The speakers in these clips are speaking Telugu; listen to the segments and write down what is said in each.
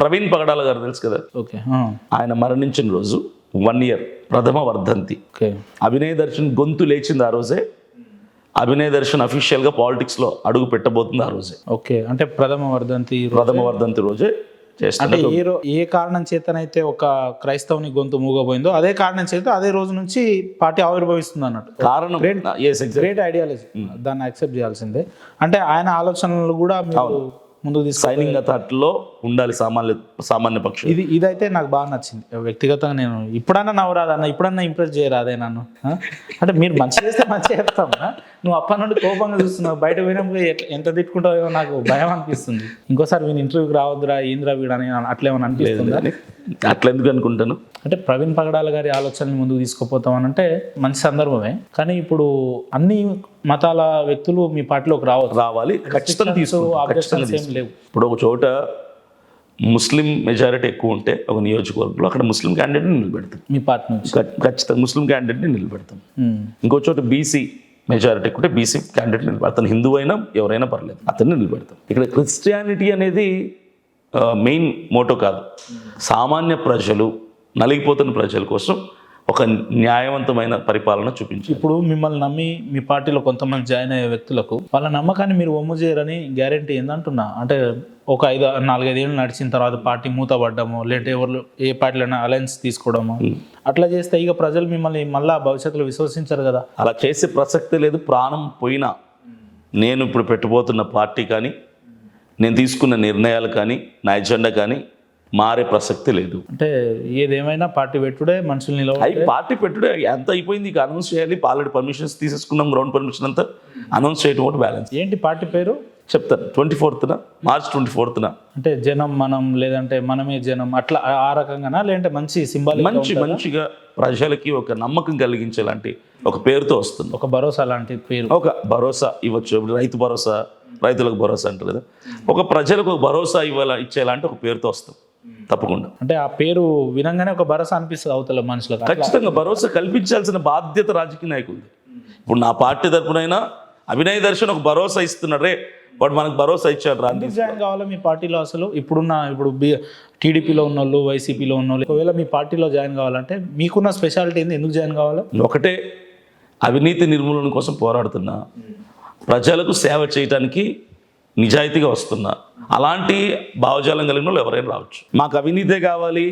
ప్రవీణ్ పగడాల గారు తెలుసు కదా, ఓకే. ఆయన మరణించిన రోజు 1 year ప్రథమ వర్ధంతి. ఓకే. అభినయ్ దర్శన్ గొంతు లేచింది ఆ రోజే. అభినయ్ దర్శన్ అఫీషియల్గా పాలిటిక్స్లో అడుగు పెట్టబోతుంది ఆ రోజే. ఓకే, అంటే ప్రథమ వర్ధంతి రోజే అంటే చేస్తున్నారు. ఏ కారణం చేతనైతే ఒక క్రైస్తవుని గొంతు మూగపోయిందో అదే కారణం చేత అదే రోజు నుంచి పార్టీ ఆవిర్భవిస్తుంది అన్నట్టు. కారణం గ్రేట్ ఐడియాలజీ, దాన్ని యాక్సెప్ట్ చేయాల్సిందే. అంటే ఆయన ఆలోచనలు కూడా మీరు ముందుకు తీసుకు సైనింగ్ అథారిటీలో ఉండాలి సామాన్య పక్షం. ఇదైతే నాకు బాగా నచ్చింది వ్యక్తిగతంగా. నేను ఇప్పుడన్నా నవ్వరాదన్న, ఇప్పుడన్నా ఇంప్రెస్ చేయరాదే నన్ను. అంటే మీరు మంచి చేస్తే మంచిగా చెప్తామా, నువ్వు అప్పటి నుండి కోపంగా చూస్తున్నావు, బయట పోయినప్పుడు ఎంత తిట్టుకుంటావో నాకు భయం అనిపిస్తుంది. ఇంకోసారి వీని ఇంటర్వ్యూకి రావద్దురా, ఏంద్రా వీడని అట్లేమని అనిపిస్తుంది. అట్లా ఎందుకు అనుకుంటాను అంటే ప్రవీణ్ పగడాల గారి ఆలోచనని ముందుకు తీసుకుపోతామని అంటే మంచి సందర్భమే. కానీ ఇప్పుడు అన్ని మతాల వ్యక్తులు మీ పార్టీలోకి రావాలి, ఖచ్చితంగా లేవు. ఇప్పుడు ఒక చోట ముస్లిం మెజారిటీ ఎక్కువ ఉంటే ఒక నియోజకవర్గంలో అక్కడ ముస్లిం క్యాండిడేట్ని నిలబెడతాం. మీ పార్టీ నుంచి ఖచ్చితంగా ముస్లిం క్యాండిడేట్ని నిలబెడతాం. ఇంకో చోట బీసీ మెజారిటీ ఎక్కువ ఉంటే బీసీ క్యాండిడేట్ నిలబెడతాం. అతను హిందూ అయినా ఎవరైనా పర్లేదు, అతన్ని నిలబెడతాం. ఇక్కడ క్రిస్టియానిటీ అనేది మెయిన్ మోటో కాదు. సామాన్య ప్రజలు, నలిగిపోతున్న ప్రజల కోసం ఒక న్యాయవంతమైన పరిపాలన చూపించి. ఇప్పుడు మిమ్మల్ని నమ్మి మీ పార్టీలో కొంతమంది జాయిన్ అయ్యే వ్యక్తులకు వాళ్ళ నమ్మకాన్ని మీరు ఒమ్ము చేయరని గ్యారెంటీ ఏందంటున్నా. అంటే ఒక 4-5 ఏళ్ళు నడిచిన తర్వాత పార్టీ మూతపడ్డము, లేదంటే ఎవరు ఏ పార్టీలైనా అలయన్స్ తీసుకోవడము, అట్లా చేస్తే ఇక ప్రజలు మిమ్మల్ని మళ్ళీ భవిష్యత్తులో విశ్వసించారు కదా. అలా చేసే ప్రసక్తే లేదు. ప్రాణం పోయినా నేను ఇప్పుడు పెట్టబోతున్న పార్టీ కానీ, నేను తీసుకున్న నిర్ణయాలు కానీ, నా ఎజెండా కానీ మారే ప్రసక్తి లేదు. అంటే ఏదేమైనా పార్టీ పెట్టుడే, మనుషులు నిలబడి పార్టీ పెట్టుడే ఎంత అయిపోయింది. ఇక అనౌన్స్ చేయాలి. ఆల్రెడీ పర్మిషన్స్ తీసేసుకున్నాం, గ్రౌండ్ పర్మిషన్ అంతా అనౌన్స్ చేయడం ఒకటి బ్యాలెన్స్. ఏంటి పార్టీ పేరు చెప్తాను. 24th March 24th. అంటే జనం మనం, లేదంటే మనమే జనం, అట్లా ఆ రకంగానా, లేదంటే మంచి సింబాలిక్ మంచిగా ప్రజలకి ఒక నమ్మకం కలిగించేలాంటి ఒక పేరుతో వస్తుంది. ఒక భరోసా లాంటి పేరు, ఒక భరోసా ఇవ్వచ్చు. రైతు భరోసా, రైతులకు భరోసా అంటారు కదా. ఒక ప్రజలకు ఒక భరోసా ఇచ్చేలాంటి ఒక పేరుతో వస్తాం తప్పకుండా. అంటే ఆ పేరు వినంగానే ఒక భరోసా అనిపిస్తుంది అవతల మనుషులకు. ఖచ్చితంగా భరోసా కల్పించాల్సిన బాధ్యత రాజకీయ నాయకులు. ఇప్పుడు నా పార్టీ తరపునైనా అభినయ్ దర్శన్ ఒక భరోసా ఇస్తున్నాడు. వాడు మనకు భరోసా ఇచ్చాడు. ఎందుకు జాయిన్ కావాలో మీ పార్టీలో? అసలు ఇప్పుడు టీడీపీలో ఉన్న వాళ్ళు, వైసీపీలో ఉన్న వాళ్ళు ఒకవేళ మీ పార్టీలో జాయిన్ కావాలంటే మీకున్న స్పెషాలిటీ ఏంది? ఎందుకు జాయిన్ కావాలో? ఒకటే, అవినీతి నిర్మూలన కోసం పోరాడుతున్నా, ప్రజలకు సేవ చేయడానికి నిజాయితీగా వస్తున్నా. అలాంటి భావజాలం కలిగిన వాళ్ళు ఎవరైనా రావచ్చు. మాకు అవినీతే కావాలి,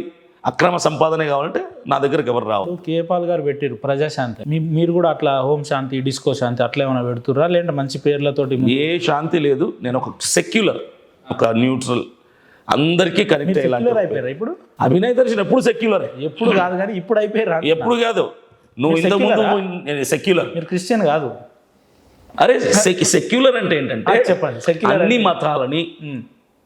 అక్రమ సంపాదనే కావాలంటే నా దగ్గరకు ఎవరు రావాలి. కేపాల్ గారు పెట్టారు ప్రజాశాంతి, మీరు కూడా అట్లా హోమ్ శాంతి, డిస్కో శాంతి అట్లా ఏమైనా పెడుతుర్రా? లేదంటే మంచి పేర్లతోటి? ఏ శాంతి లేదు. నేను ఒక సెక్యులర్, ఒక న్యూట్రల్, అందరికీ కనెక్ట్ అయిపోయారు. ఇప్పుడు అభినయ్ దర్శన్ ఎప్పుడు సెక్యులర్, ఎప్పుడు కాదు కానీ ఇప్పుడు అయిపోయారు. ఎప్పుడు కాదు. నువ్వు ఇంతకుముందు సెక్యులర్, మీరు క్రిస్టియన్ కాదు. అరే సెక్యులర్ అంటే ఏంటంటే చెప్పండి. సెక్యులర్ అన్ని మతాలని,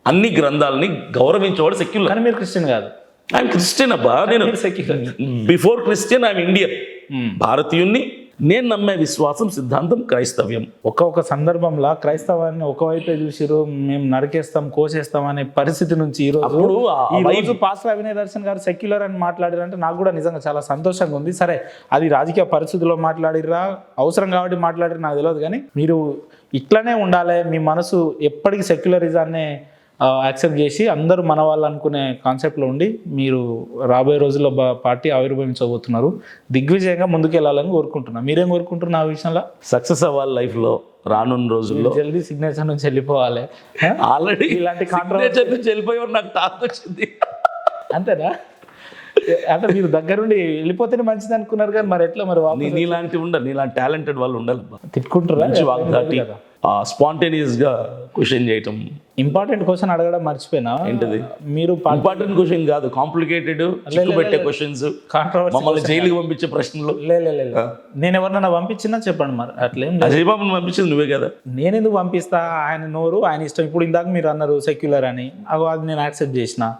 అన్ని గ్రంథాలని గౌరవించేవాడు సెక్యులర్. కానీ మీరు క్రిస్టియన్ కాదు. ఐఎమ్ క్రిస్టియన్ అబ్బా. నేను బిఫోర్ క్రిస్టియన్ ఐఎమ్ ఇండియన్, భారతీయుణ్ణి. నేను నమ్మే విశ్వాసం, సిద్ధాంతం క్రైస్తవ్యం. ఒక సందర్భంలో క్రైస్తవాన్ని ఒకవైపే చూసిరు, మేము నరికేస్తాం, కోసేస్తాం అనే పరిస్థితి నుంచి ఈ రోజు పాస్టర్ అభినయ్ దర్శన్ గారు సెక్యులర్ అని మాట్లాడారంటే నాకు కూడా నిజంగా చాలా సంతోషంగా ఉంది. సరే, అది రాజకీయ పరిస్థితుల్లో మాట్లాడిరా, అవసరం కాబట్టి మాట్లాడిరా నాకు తెలియదు. కానీ మీరు ఇట్లనే ఉండాలి, మీ మనసు ఎప్పటికీ సెక్యులరిజాన్ని యాక్సెప్ట్ చేసి అందరూ మన వాళ్ళు అనుకునే కాన్సెప్ట్లో ఉండి మీరు రాబోయే రోజుల్లో పార్టీ ఆవిర్భవించబోతున్నారు. దిగ్విజయంగా ముందుకెళ్ళాలని కోరుకుంటున్నాను. మీరేం కోరుకుంటున్నారు ఆ విషయంలో? సక్సెస్ అవ్వాలి లైఫ్లో. రానున్న రోజుల్లో జల్దీ సిగ్నేచర్ నుంచి వెళ్ళిపోవాలి. ఆల్రెడీ ఇలాంటి సిగ్నేచర్ నుంచి వెళ్ళిపోయేవారు నాకు టాక్ వచ్చింది. అంతేనా? అంటే మీరు దగ్గరుండి వెళ్ళిపోతేనే మంచిది అనుకున్నారు కానీ మరి ఎట్లా? మరి నీలాంటి ఉండాలి, నీలాంటి టాలెంటెడ్ వాళ్ళు ఉండాలి. తిట్టుకుంటారా? స్పాంటేనియస్ గా క్వశ్చన్ చేయటం. ఇంపార్టెంట్ క్వశ్చన్ అడగడం మర్చిపోయినా. ఏంటది? మీరు ఇంపార్టెంట్ క్వశ్చన్ కాదు, కాంప్లికేటెడ్ పెట్టే క్వశ్చన్స్, మమ్మల్ని జైలుకి పంపించే ప్రశ్నలు. నేను ఎవరినైనా పంపించినా చెప్పండి. మరి అట్లేం అజయ్ బాబుని పంపించింది నువ్వే కదా. నేను ఎందుకు పంపిస్తా? ఆయన నోరు ఆయన ఇష్టం. ఇప్పుడు ఇందాక మీరు అన్నారు సెక్యులర్ అని, అది నేను యాక్సెప్ట్ చేసిన.